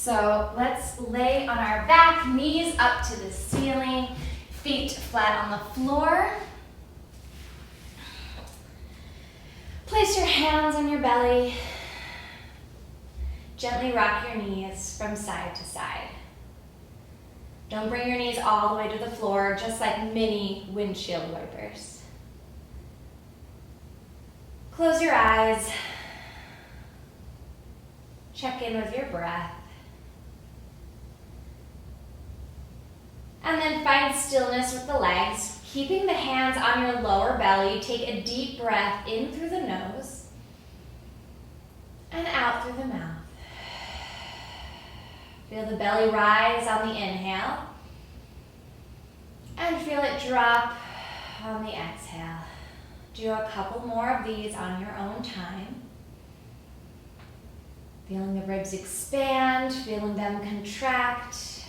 So let's lay on our back, knees up to the ceiling, feet flat on the floor. Place your hands on your belly. Gently rock your knees from side to side. Don't bring your knees all the way to the floor, just like mini windshield wipers. Close your eyes. Check in with your breath. And then find stillness with the legs. Keeping the hands on your lower belly, take a deep breath in through the nose and out through the mouth. Feel the belly rise on the inhale and feel it drop on the exhale. Do a couple more of these on your own time. Feeling the ribs expand, feeling them contract.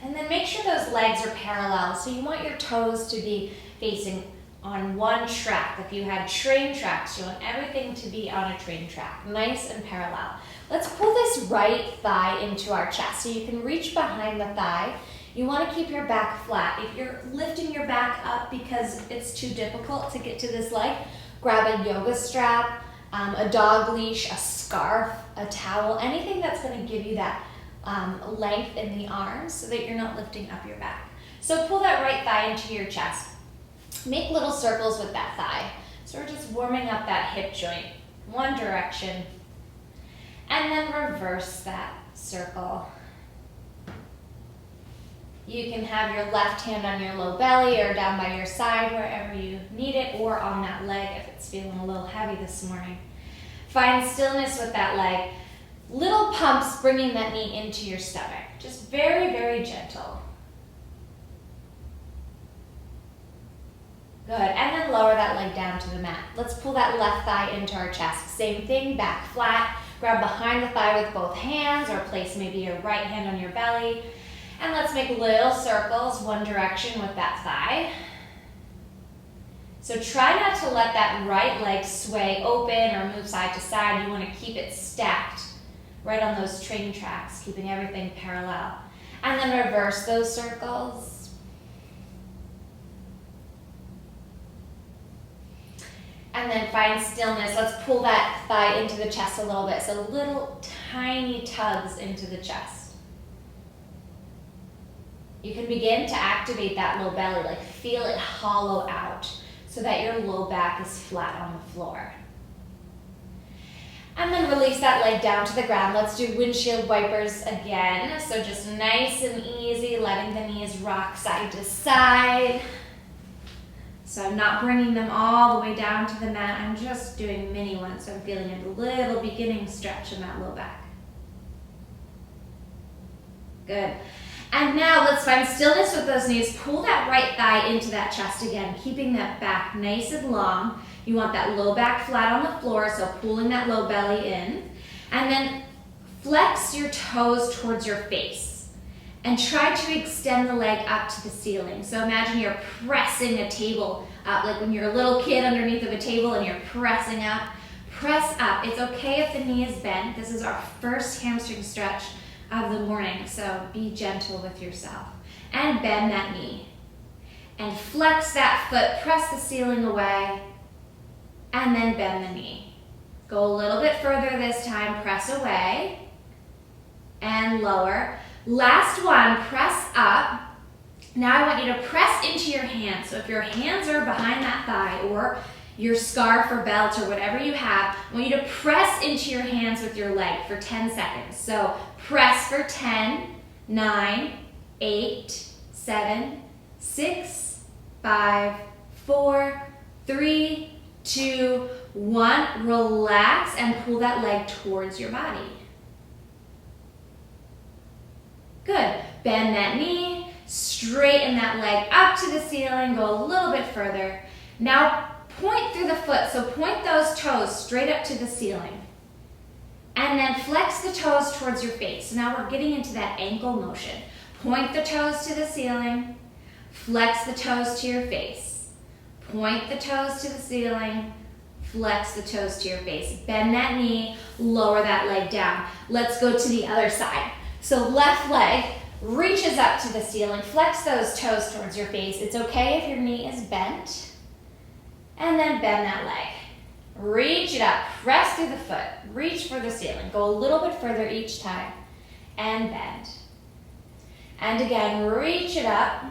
And then make sure those legs are parallel. So you want your toes to be facing on one track. If you had train tracks, you want everything to be on a train track, nice and parallel. Let's pull this right thigh into our chest. So you can reach behind the thigh. You want to keep your back flat. If you're lifting your back up because it's too difficult to get to this leg, grab a yoga strap, a dog leash, a scarf, a towel, anything that's going to give you that length in the arms so that you're not lifting up your back. So pull that right thigh into your chest. Make little circles with that thigh. So we're just warming up that hip joint, one direction. And then reverse that circle. You can have your left hand on your low belly or down by your side wherever you need it, or on that leg if it's feeling a little heavy this morning. Find stillness with that leg. Little pumps bringing that knee into your stomach. Just very, very gentle. Good, and then lower that leg down to the mat. Let's pull that left thigh into our chest. Same thing, back flat. Grab behind the thigh with both hands, or place maybe your right hand on your belly. And let's make little circles one direction with that thigh. So try not to let that right leg sway open or move side to side. You want to keep it stacked right on those train tracks, keeping everything parallel. And then reverse those circles. And then find stillness. Let's pull that thigh into the chest a little bit. So little tiny tugs into the chest. You can begin to activate that low belly, like feel it hollow out so that your low back is flat on the floor. And then release that leg down to the ground. Let's do windshield wipers again. So just nice and easy, letting the knees rock side to side. So I'm not bringing them all the way down to the mat. I'm just doing mini ones. So I'm feeling a little beginning stretch in that low back. Good. And now let's find stillness with those knees. Pull that right thigh into that chest again, keeping that back nice and long. You want that low back flat on the floor, so pulling that low belly in. And then flex your toes towards your face. And try to extend the leg up to the ceiling. So imagine you're pressing a table up, like when you're a little kid underneath of a table and you're pressing up. Press up. It's okay if the knee is bent. This is our first hamstring stretch of the morning, so be gentle with yourself. And bend that knee. And flex that foot, press the ceiling away, and then bend the knee. Go a little bit further this time, press away, and lower. Last one, press up. Now I want you to press into your hands. So if your hands are behind that thigh, or your scarf or belt or whatever you have, I want you to press into your hands with your leg for 10 seconds. So press for 10, 9, 8, 7, 6, 5, 4, 3, 2, 1. Relax and pull that leg towards your body. Good. Bend that knee, straighten that leg up to the ceiling, go a little bit further. Now point through the foot, so point those toes straight up to the ceiling. And then flex the toes towards your face. So now we're getting into that ankle motion. Point the toes to the ceiling, flex the toes to your face. Point the toes to the ceiling, Flex the toes to your face. Bend that knee, lower that leg down. Let's go to the other side. So left leg reaches up to the ceiling. Flex those toes towards your face. It's okay if your knee is bent. And then bend that leg. Reach it up. Press through the foot. Reach for the ceiling. Go a little bit further each time. And bend. And again, reach it up.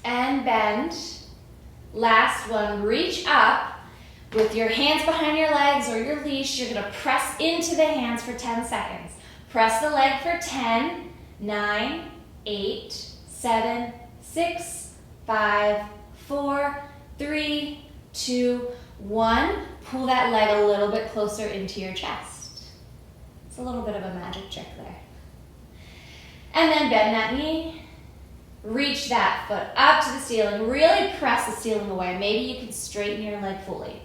And bend. Last one, reach up. With your hands behind your legs or your leash, you're gonna press into the hands for 10 seconds. Press the leg for 10, 9, 8, 7, 6, 5, 4, 3, 2, 1. Pull that leg a little bit closer into your chest. It's a little bit of a magic trick there. And then bend that knee. Reach that foot up to the ceiling. Really press the ceiling away. Maybe you can straighten your leg fully.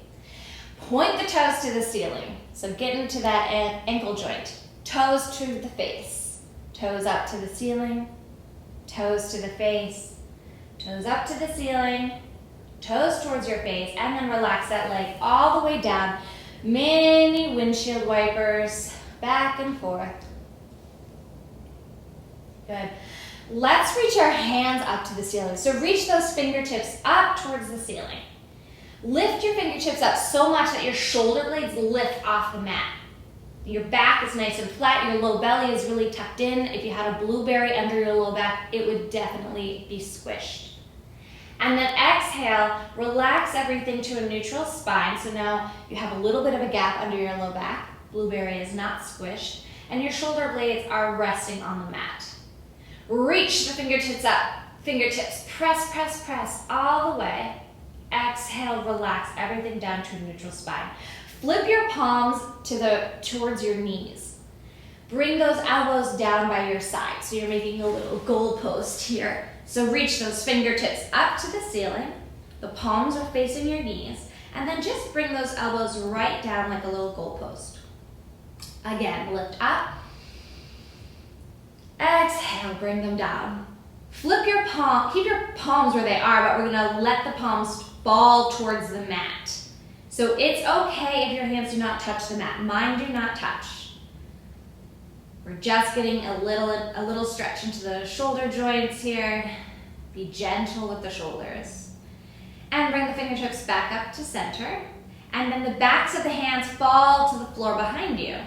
Point the toes to the ceiling. So get into that ankle joint. Toes to the face. Toes up to the ceiling. Toes to the face. Toes up to the ceiling. Toes towards your face. And then relax that leg all the way down. Mini windshield wipers. Back and forth. Good. Let's reach our hands up to the ceiling. So reach those fingertips up towards the ceiling. Lift your fingertips up so much that your shoulder blades lift off the mat. Your back is nice and flat. Your low belly is really tucked in. If you had a blueberry under your low back, it would definitely be squished. And then exhale, relax everything to a neutral spine. So now you have a little bit of a gap under your low back. Blueberry is not squished. And your shoulder blades are resting on the mat. Reach the fingertips up. Fingertips, press, press, press all the way. Exhale, relax everything down to a neutral spine. Flip your palms towards your knees. Bring those elbows down by your side. So you're making a little goalpost here. So reach those fingertips up to the ceiling. The palms are facing your knees. And then just bring those elbows right down like a little goalpost. Again, lift up. Exhale, bring them down. Flip your palm, keep your palms where they are, but we're gonna let the palms fall towards the mat. So it's okay if your hands do not touch the mat. Mine do not touch. We're just getting a little stretch into the shoulder joints here. Be gentle with the shoulders. And bring the fingertips back up to center. And then the backs of the hands fall to the floor behind you.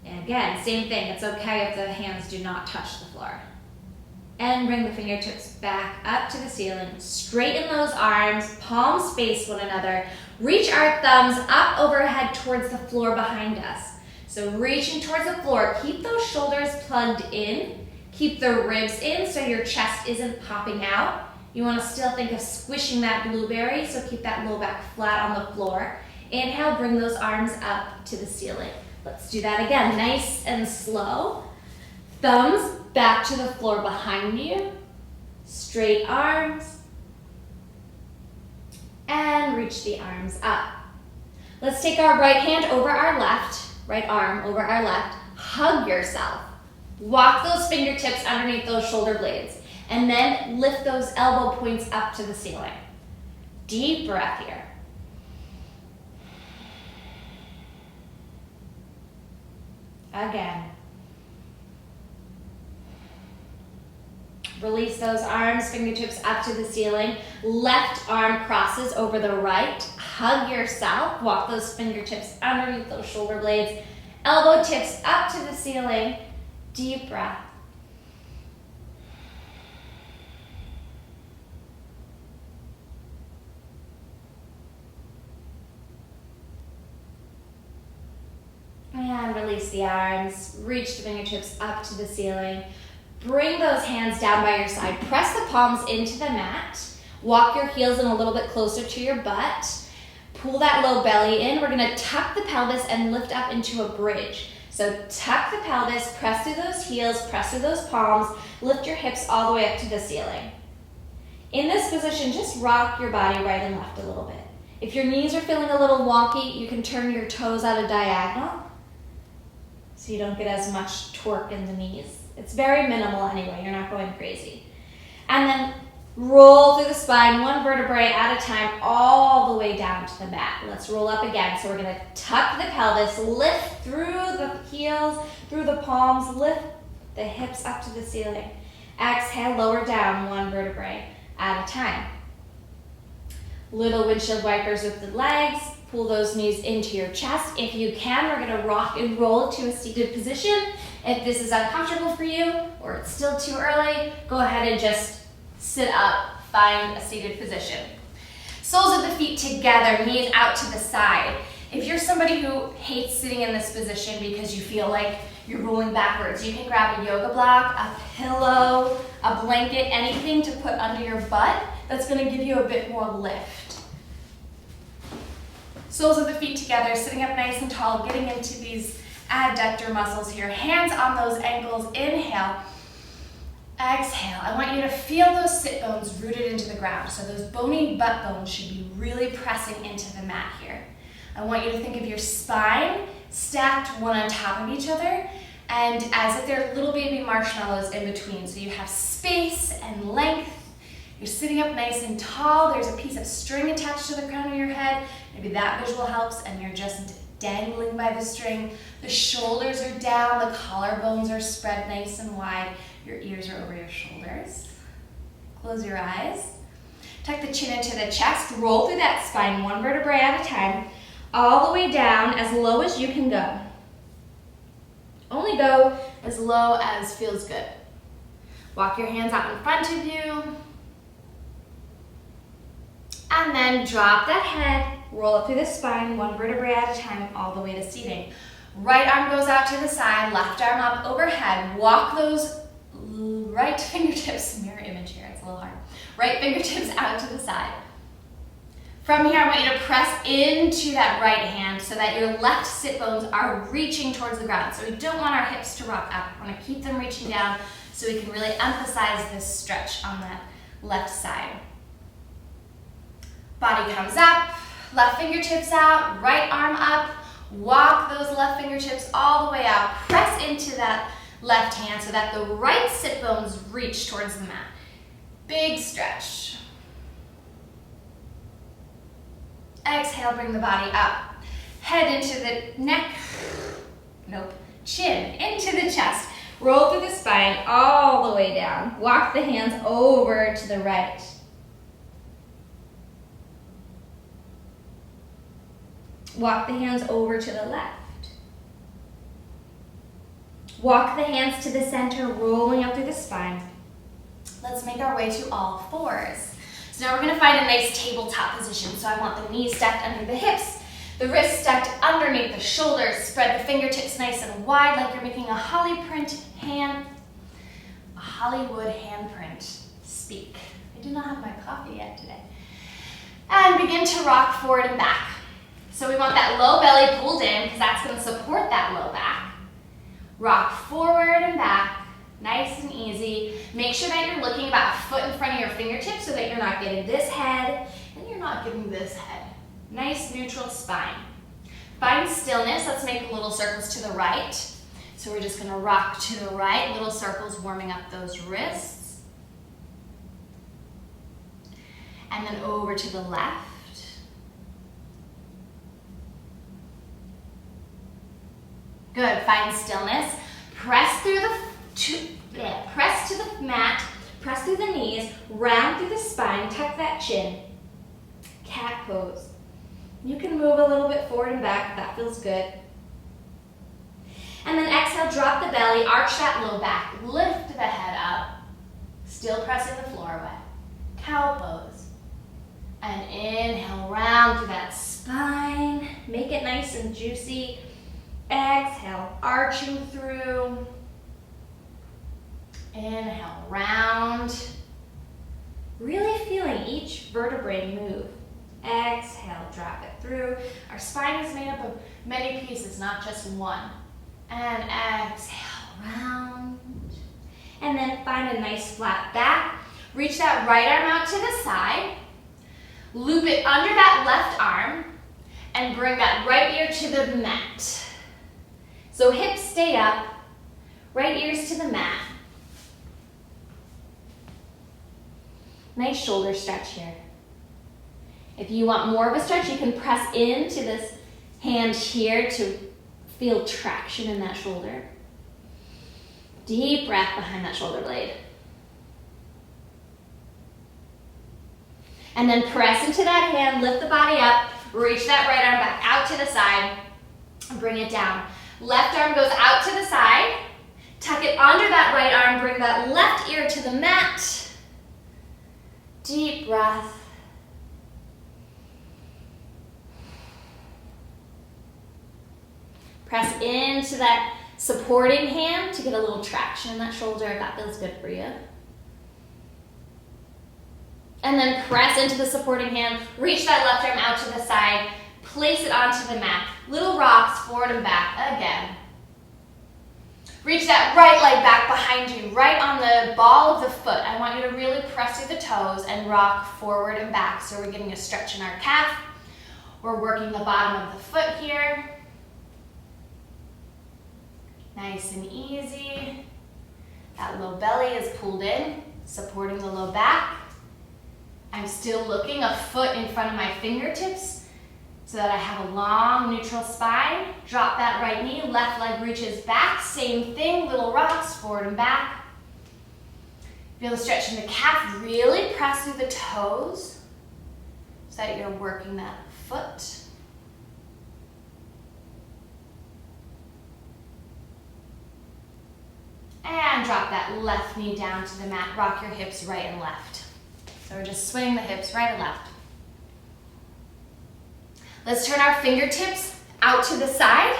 And again, same thing. It's okay if the hands do not touch the floor. And bring the fingertips back up to the ceiling. Straighten those arms, palms face one another. Reach our thumbs up overhead towards the floor behind us. So reaching towards the floor, keep those shoulders plugged in. Keep the ribs in so your chest isn't popping out. You want to still think of squishing that blueberry, so keep that low back flat on the floor. Inhale, bring those arms up to the ceiling. Let's do that again, nice and slow. Thumbs back to the floor behind you. Straight arms. And reach the arms up. Let's take our right hand over our left, right arm over our left. Hug yourself. Walk those fingertips underneath those shoulder blades. And then lift those elbow points up to the ceiling. Deep breath here. Again. Release those arms, fingertips up to the ceiling. Left arm crosses over the right. Hug yourself. Walk those fingertips underneath those shoulder blades. Elbow tips up to the ceiling. Deep breath. And release the arms. Reach the fingertips up to the ceiling. Bring those hands down by your side. Press the palms into the mat. Walk your heels in a little bit closer to your butt. Pull that low belly in. We're gonna tuck the pelvis and lift up into a bridge. So tuck the pelvis, press through those heels, press through those palms, lift your hips all the way up to the ceiling. In this position, just rock your body right and left a little bit. If your knees are feeling a little wonky, you can turn your toes at a diagonal so you don't get as much torque in the knees. It's very minimal anyway, you're not going crazy. And then Roll through the spine, one vertebrae at a time, all the way down to the mat. Let's roll up again. So we're gonna tuck the pelvis, lift through the heels, through the palms, lift the hips up to the ceiling. Exhale, lower down, one vertebrae at a time. Little windshield wipers with the legs. Pull those knees into your chest. If you can, we're gonna rock and roll to a seated position. If this is uncomfortable for you or it's still too early, go ahead and just sit up, find a seated position. Soles of the feet together, knees out to the side. If you're somebody who hates sitting in this position because you feel like you're rolling backwards, you can grab a yoga block, a pillow, a blanket, anything to put under your butt that's gonna give you a bit more lift. Soles of the feet together, sitting up nice and tall, getting into these adductor muscles here. Hands on those ankles, inhale. Exhale. I want you to feel those sit bones rooted into the ground. So those bony butt bones should be really pressing into the mat here. I want you to think of your spine stacked one on top of each other and as if they're little baby marshmallows in between. So you have space and length. You're sitting up nice and tall. There's a piece of string attached to the crown of your head. Maybe that visual helps and you're just dangling by the string. The shoulders are down, the collarbones are spread nice and wide. Your ears are over your shoulders. Close your eyes. Tuck the chin into the chest. Roll through that spine, one vertebrae at a time, all the way down as low as you can go. Only go as low as feels good. Walk your hands out in front of you. And then drop that head, roll up through the spine, one vertebrae at a time, all the way to seating. Right arm goes out to the side, left arm up overhead. Walk those right fingertips, mirror image here, it's a little hard. Right fingertips out to the side. From here, I want you to press into that right hand so that your left sit bones are reaching towards the ground. So we don't want our hips to rock up. We want to keep them reaching down so we can really emphasize this stretch on that left side. Body comes up, left fingertips out, right arm up. Walk those left fingertips all the way out. Press into that left hand so that the right sit bones reach towards the mat. Big stretch. Exhale, bring the body up. Head into the neck. Nope. Chin into the chest. Roll through the spine all the way down. Walk the hands over to the right. Walk the hands over to the left. Walk the hands to the center, rolling up through the spine. Let's make our way to all fours. So now we're going to find a nice tabletop position. So I want the knees stacked under the hips, the wrists stacked underneath the shoulders. Spread the fingertips nice and wide like you're making a Hollywood handprint. Speak. I do not have my coffee yet today. And begin to rock forward and back. So we want that low belly pulled in because that's going to support that low back. Rock forward and back, nice and easy. Make sure that you're looking about a foot in front of your fingertips so that you're not getting this head and you're not getting this head. Nice neutral spine. Find stillness. Let's make little circles to the right. So we're just going to rock to the right, little circles warming up those wrists. And then over to the left. Good, find stillness. Press through press to the mat, press through the knees, round through the spine, tuck that chin. Cat pose. You can move a little bit forward and back if that feels good. And then exhale, drop the belly, arch that low back, lift the head up, still pressing the floor away. Cow pose. And inhale, round through that spine, make it nice and juicy. Exhale, arching through. Inhale, round. Really feeling each vertebrae move. Exhale, drop it through. Our spine is made up of many pieces, not just one. And exhale, round. And then find a nice flat back. Reach that right arm out to the side. Loop it under that left arm. And bring that right ear to the mat. So hips stay up, right ears to the mat. Nice shoulder stretch here. If you want more of a stretch, you can press into this hand here to feel traction in that shoulder. Deep breath behind that shoulder blade. And then press into that hand, lift the body up, reach that right arm back out to the side, and bring it down. Left arm goes out to the side, tuck it under that right arm, bring that left ear to the mat. Deep breath. Press into that supporting hand to get a little traction in that shoulder if that feels good for you. And then press into the supporting hand, reach that left arm out to the side, place it onto the mat. Little rocks forward and back again. Reach that right leg back behind you, right on the ball of the foot. I want you to really press through the toes and rock forward and back. So we're getting a stretch in our calf. We're working the bottom of the foot here. Nice and easy. That low belly is pulled in, supporting the low back. I'm still looking a foot in front of my fingertips so that I have a long neutral spine. Drop that right knee, left leg reaches back. Same thing, little rocks forward and back. Feel the stretch in the calf. Really press through the toes so that you're working that foot. And drop that left knee down to the mat. Rock your hips right and left. So we're just swinging the hips right and left. Let's turn our fingertips out to the side.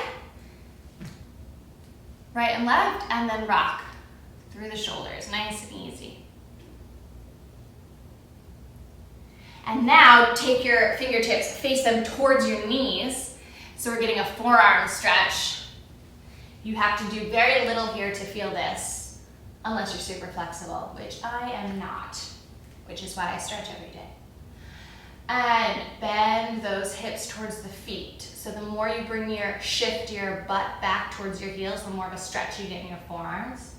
Right and left, and then rock through the shoulders. Nice and easy. And now take your fingertips, face them towards your knees. So we're getting a forearm stretch. You have to do very little here to feel this, unless you're super flexible, which I am not, which is why I stretch every day. And bend those hips towards the feet. So the more you bring shift your butt back towards your heels, the more of a stretch you get in your forearms.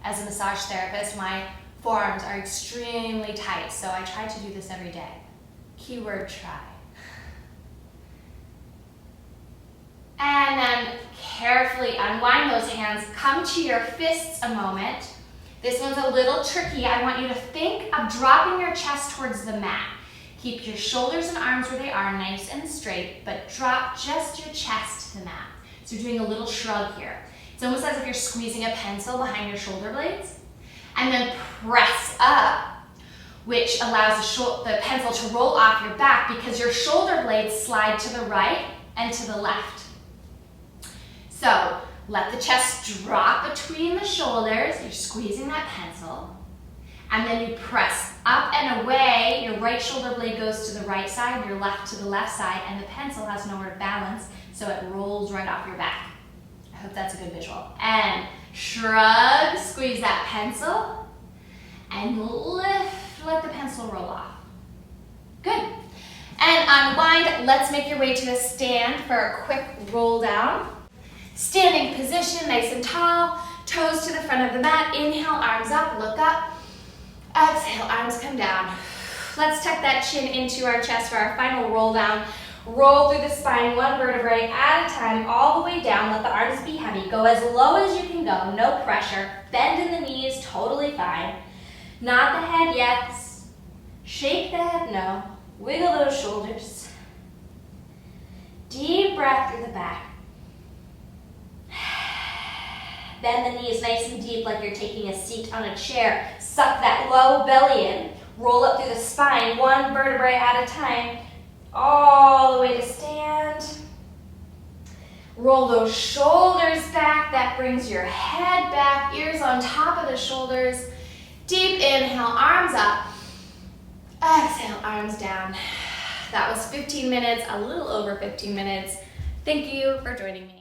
As a massage therapist, my forearms are extremely tight, so I try to do this every day. Keyword try. And then carefully unwind those hands. Come to your fists a moment. This one's a little tricky. I want you to think of dropping your chest towards the mat. Keep your shoulders and arms where they are, nice and straight, but drop just your chest to the mat. So you're doing a little shrug here. It's almost as if you're squeezing a pencil behind your shoulder blades. And then press up, which allows the pencil to roll off your back because your shoulder blades slide to the right and to the left. So let the chest drop between the shoulders. You're squeezing that pencil. And then you press up and away. Your right shoulder blade goes to the right side, your left to the left side, and the pencil has nowhere to balance, so it rolls right off your back. I hope that's a good visual. And shrug, squeeze that pencil, and lift, let the pencil roll off. Good. And unwind. Let's make your way to a stand for a quick roll down. Standing position, nice and tall, toes to the front of the mat. Inhale, arms up, look up. Exhale, arms come down. Let's tuck that chin into our chest for our final roll down. Roll through the spine, one vertebrae at a time, all the way down. Let the arms be heavy. Go as low as you can go, no pressure. Bend in the knees, totally fine. Nod the head, yes. Shake the head, no. Wiggle those shoulders. Deep breath through the back. Bend the knees nice and deep like you're taking a seat on a chair. Suck that low belly in. Roll up through the spine, one vertebrae at a time, all the way to stand. Roll those shoulders back. That brings your head back, ears on top of the shoulders. Deep inhale, arms up. Exhale, arms down. That was 15 minutes, a little over 15 minutes. Thank you for joining me.